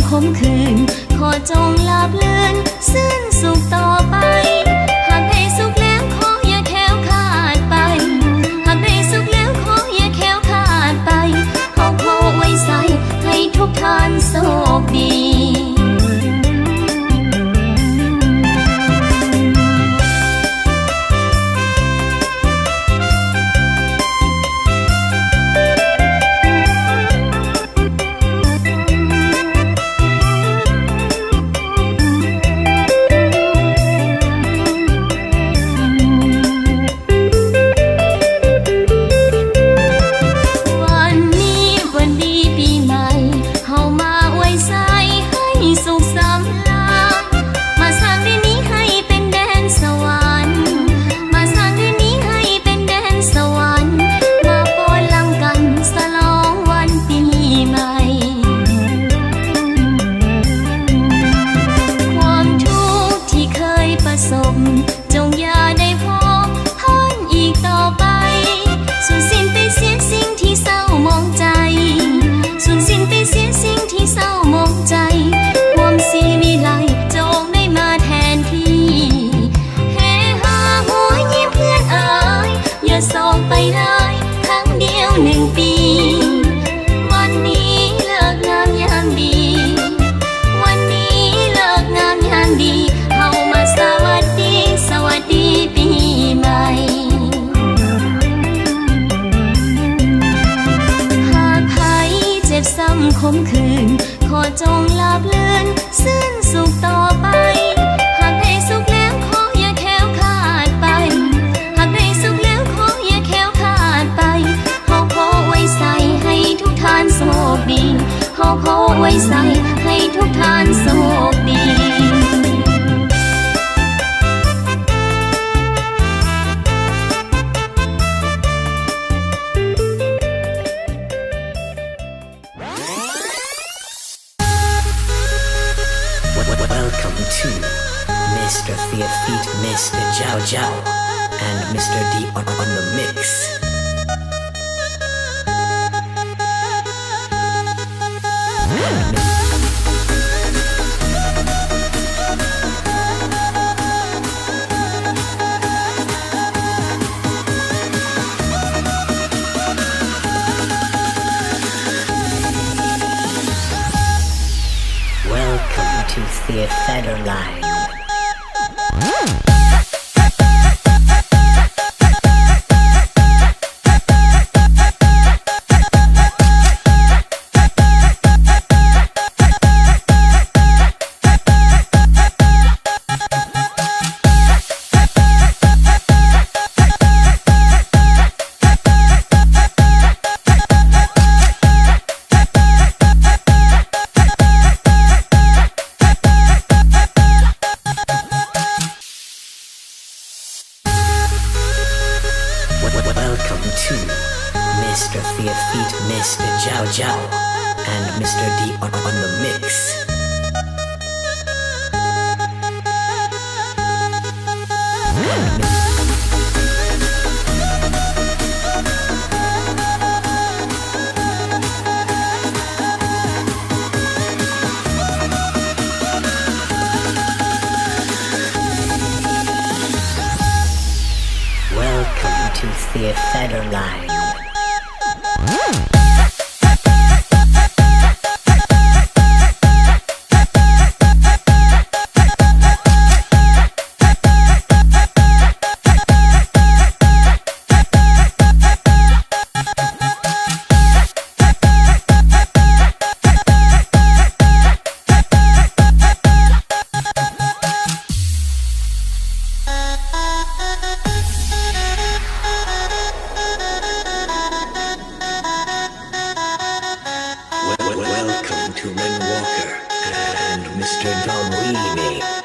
ำคมคืนขอจงลาบเลือนสิ้นสุขต่อไปหากได้สุขแล้วขออย่าแค้วขาดไปหากได้สุขแล้วขออย่าแค้วขาดไปเขาขอไว้ใส่ให้ทุกท่านโชคดีจงอย่าได้พบพันอีกต่อไปสูญสิ้นไปเสียสิ่งที่เศร้ามองใจสูญสิ้นไปเสียสิ่งที่เศร้ามองใจความสีวิไลจงได้มาแทนที่เฮฮาหัวยิ้มเพื่อนเอ๋ยอย่าส่งไปเลยครั้งเดียว1 ปีวันนี้เลิกงามยามดีวันนี้เลิกงามยามดีเฮามาสวัสดีสวัสดีปีใหม่หากใครเจ็บซ้ำคมคืนขอจงลาบเลือนสิ้นสุขต่อไปหากได้สุขแล้วขออย่าแค้วขาดไปหากได้สุขแล้วขออย่าแค้วขาดไปเขาขอไว้ใส่ให้ทุกท่านโชคดีเขาขอไว้ใส่ให้ทุกท่านโชคดี Welcome to Mr. Fear Feet, Mr. Jiao Jiao, and Mr. D on the mix. Welcome to Fear Federline. Welcome to Mr. Fear Feet, Mr. Jiao Jiao, and Mr. D on the mix. Welcome to Fear Federline. Welcome to Ren Walker and Mr. Don Remake.